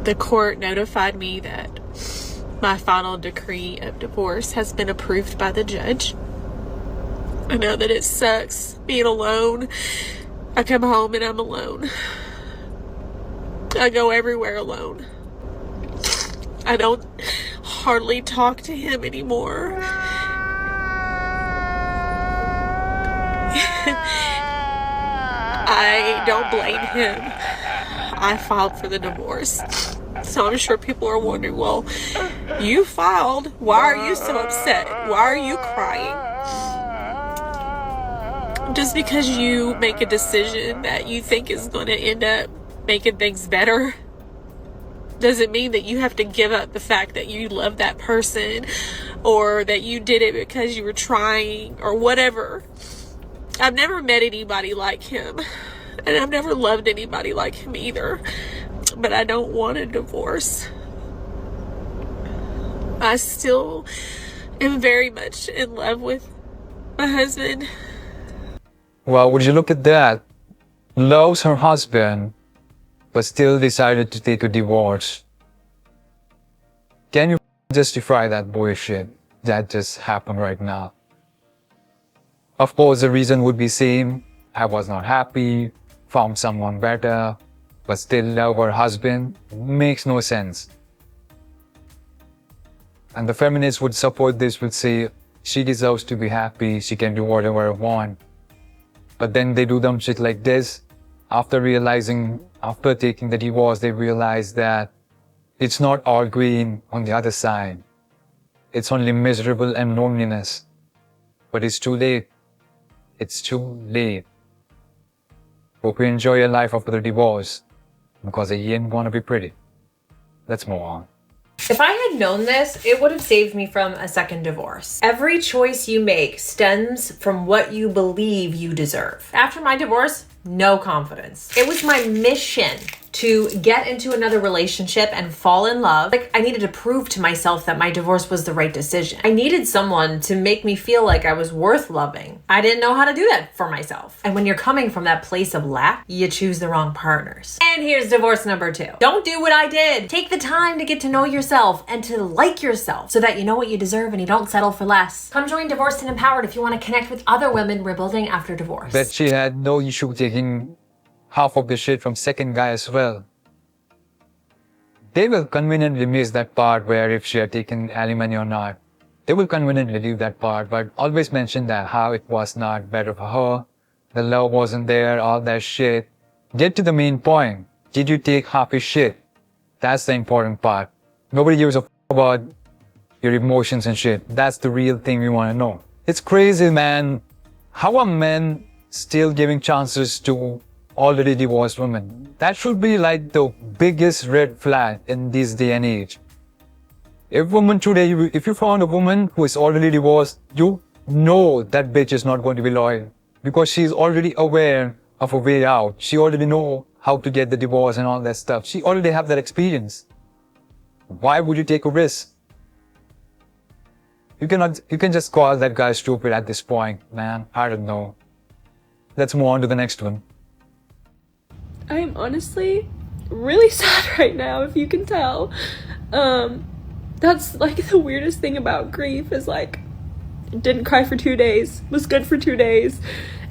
The court notified me that my final decree of divorce has been approved by the judge. I know that it sucks being alone. I come home and I'm alone. I go everywhere alone. I don't hardly talk to him anymore. I don't blame him. I filed for the divorce. So I'm sure people are wondering, well, you filed. Why are you so upset? Why are you crying? Just because you make a decision that you think is going to end up making things better doesn't mean that you have to give up the fact that you love that person or that you did it because you were trying or whatever. I've never met anybody like him, and I've never loved anybody like him either, but I don't want a divorce. I still am very much in love with my husband. Well, would you look at that? Loves her husband, but still decided to take a divorce. Can you justify that bullshit that just happened right now? Of course, the reason would be same. I was not happy, found someone better, but still love her husband. Makes no sense. And the feminists would support this, would say, she deserves to be happy, she can do whatever I want. But then they do dumb shit like this. After taking the divorce, they realize that it's not all green on the other side. It's only miserable and loneliness. But it's too late. It's too late. Hope you enjoy your life after the divorce, because it ain't gonna be pretty. Let's move on. If I had known this, it would have saved me from a second divorce. Every choice you make stems from what you believe you deserve. After my divorce, no confidence. It was my mission to get into another relationship and fall in love. Like, I needed to prove to myself that my divorce was the right decision. I needed someone to make me feel like I was worth loving. I didn't know how to do that for myself. And when you're coming from that place of lack, you choose the wrong partners. And here's divorce number 2. Don't do what I did. Take the time to get to know yourself and to like yourself so that you know what you deserve and you don't settle for less. Come join Divorced and Empowered if you want to connect with other women rebuilding after divorce. Bet she had no issue taking half of the shit from second guy as well. They will conveniently miss that part where if she had taken alimony or not. They will conveniently leave that part, but always mention that how it was not better for her, the love wasn't there, all that shit. Get to the main point. Did you take half his shit? That's the important part. Nobody gives a f about your emotions and shit. That's the real thing we want to know. It's crazy, man. How are men still giving chances to already divorced women? That should be like the biggest red flag in this day and age. If woman today, if you found a woman who is already divorced, you know that bitch is not going to be loyal because she's already aware of a way out. She already know how to get the divorce and all that stuff. She already have that experience. Why would you take a risk? You can just call that guy stupid at this point, man. I don't know. Let's move on to the next one. I am honestly really sad right now, if you can tell. That's like the weirdest thing about grief is like, didn't cry for 2 days, was good for 2 days,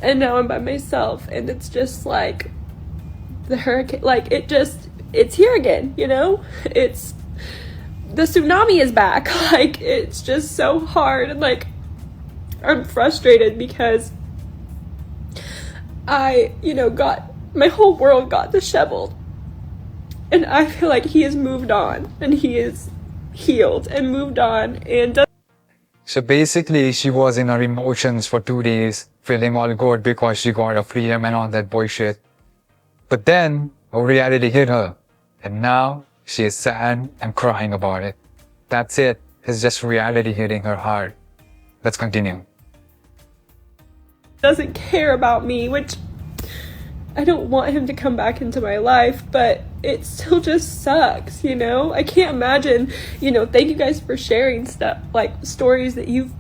and now I'm by myself, and it's just like the hurricane, like it's here again, you know? The tsunami is back. Like, it's just so hard, and like, I'm frustrated because my whole world got disheveled. And I feel like he has moved on, and he is healed and moved on, and So basically, she was in her emotions for 2 days, feeling all good because she got her freedom and all that bullshit. But then, reality hit her, and now she is sad and crying about it. That's it. It's just reality hitting her hard. Let's continue. doesn't care about me, which I don't want him to come back into my life, but it still just sucks, you know? I can't imagine, thank you guys for sharing stuff, like stories that you've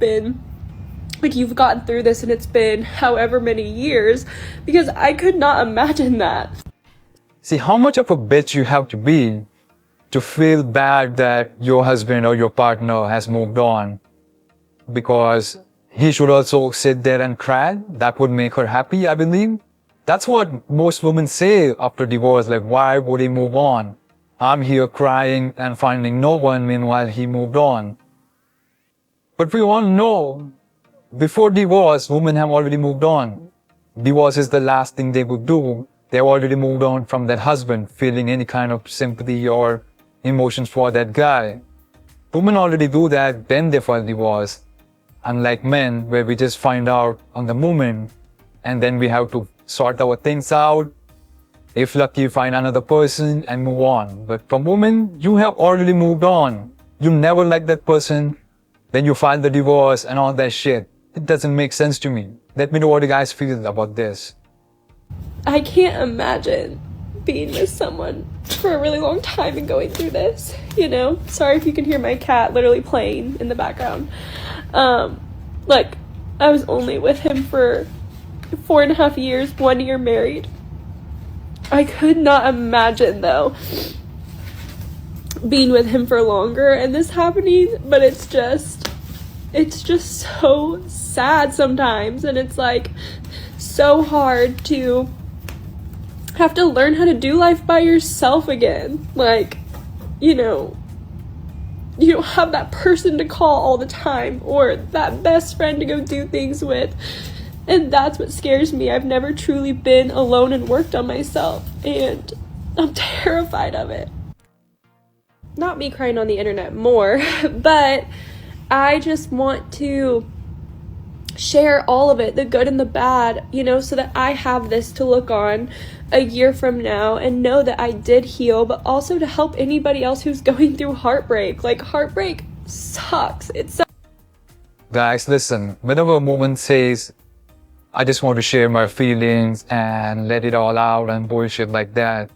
gotten through this and it's been however many years, because I could not imagine that. See how much of a bitch you have to be to feel bad that your husband or your partner has moved on, because he should also sit there and cry. That would make her happy, I believe. That's what most women say after divorce, like, why would he move on? I'm here crying and finding no one, meanwhile he moved on. But we all know, before divorce, women have already moved on. Divorce is the last thing they would do. They've already moved on from that husband, feeling any kind of sympathy or emotions for that guy. Women already do that, then they file divorce. Unlike men, where we just find out on the moment, and then we have to sort our things out. If lucky, find another person and move on. But for women, you have already moved on. You never liked that person, then you file the divorce and all that shit. It doesn't make sense to me. Let me know what you guys feel about this. I can't imagine being with someone for a really long time and going through this, you know? Sorry if you can hear my cat literally playing in the background. Like, I was only with him for 4.5 years, 1 year married. I could not imagine, though, being with him for longer and this happening, but it's just so sad sometimes, and it's like so hard to have to learn how to do life by yourself again. Like, you know, you don't have that person to call all the time or that best friend to go do things with. And that's what scares me. I've never truly been alone and worked on myself, and I'm terrified of it. Not me crying on the internet more, but I just want to share all of it, the good and the bad, you know, so that I have this to look on a year from now and know that I did heal, but also to help anybody else who's going through heartbreak. Like, heartbreak sucks. It sucks. Guys, listen, whenever a woman says, I just want to share my feelings and let it all out and bullshit like that,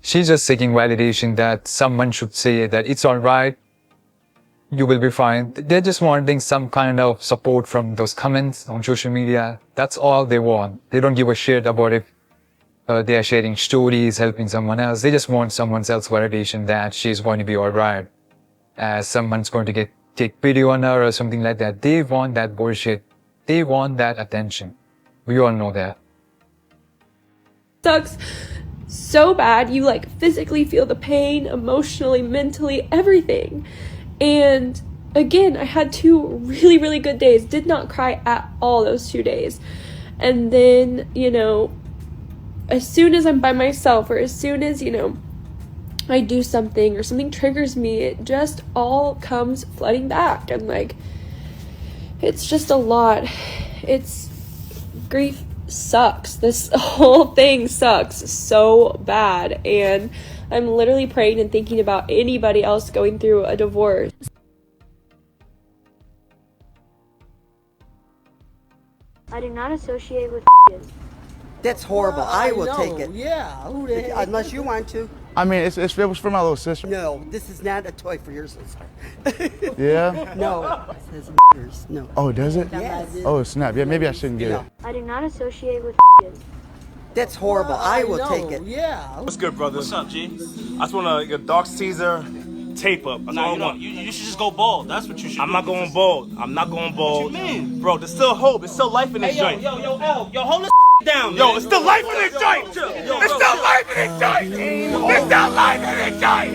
she's just seeking validation that someone should say that it's alright, you will be fine. They're just wanting some kind of support from those comments on social media. That's all they want. They don't give a shit about if they are sharing stories, helping someone else. They just want someone else's validation that she's going to be alright. Someone's going to take pity on her or something like that. They want that bullshit. They want that attention. We all know that. Sucks so bad. You like physically feel the pain, emotionally, mentally, everything. And again, I had 2 really, really good days. Did not cry at all those 2 days. And then, you know, as soon as I'm by myself, or as soon as, you know, I do something or something triggers me, it just all comes flooding back. And like, it's just a lot. Grief sucks. This whole thing sucks so bad. And I'm literally praying and thinking about anybody else going through a divorce. I do not associate with That's horrible. I will take it. Yeah, who the heck? Unless you want to. I mean, it was for my little sister. No, this is not a toy for your sister. Yeah? No. It says yours. No. Oh, does it? Yes. Oh, snap. Yeah, maybe I shouldn't get it. I do not associate with That's horrible. I will take it. Yeah. What's good, brother? What's up, G? I just want to get a Dark Caesar tape up. That's all I want. You should just go bald. That's what you should do. I'm not going bald. I'm not going bald. What you mean? Bro, there's still hope. There's still life in this joint. Yo, hold this down, Yo, man. it's still life in this joint. There's still life in this joint. There's still life in this joint.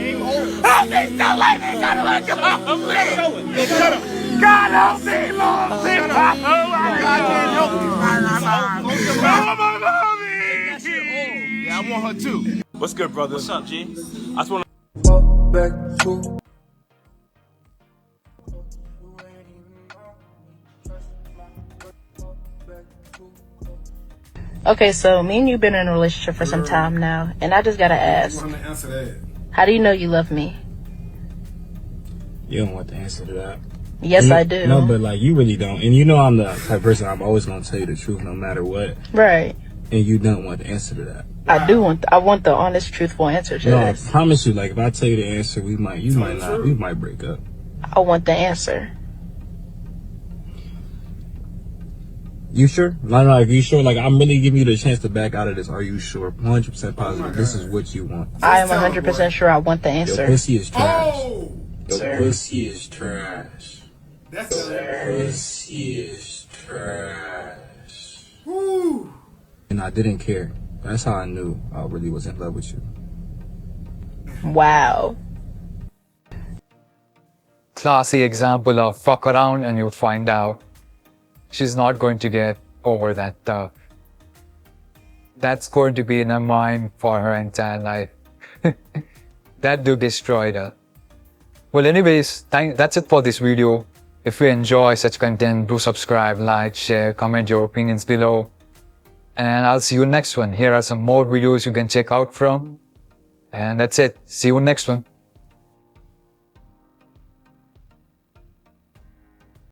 There's still life in this joint. Please. Shut up. God help me, Lord. Shut up. I can't help you. Yeah, I want her too. What's good, brother? What's up, G? I just want to... Okay, so me and you've been in a relationship for some time now, and I just gotta ask, how do you know you love me? You don't want the answer to that. Yes, I do. No, but like, you really don't. And you know I'm the type of person, I'm always gonna tell you the truth no matter what. Right. And you don't want the answer to that. I want the honest, truthful answer to No, this. I promise you, like, if I tell you the answer, we might break up. I want the answer. You sure? No, are you sure? Like, I'm really giving you the chance to back out of this. Are you sure? 100% positive. This is what you want. I am 100% sure I want the answer. Your pussy is trash. Your pussy is trash. Your pussy is trash. Woo. And I didn't care. That's how I knew I really was in love with you. Wow. Classy example of fuck around and you'll find out. She's not going to get over that stuff. That's going to be in her mind for her entire life. That dude destroyed her. Well, anyways, that's it for this video. If you enjoy such content, do subscribe, like, share, comment your opinions below. And I'll see you next one. Here are some more videos you can check out from. And that's it. See you next one.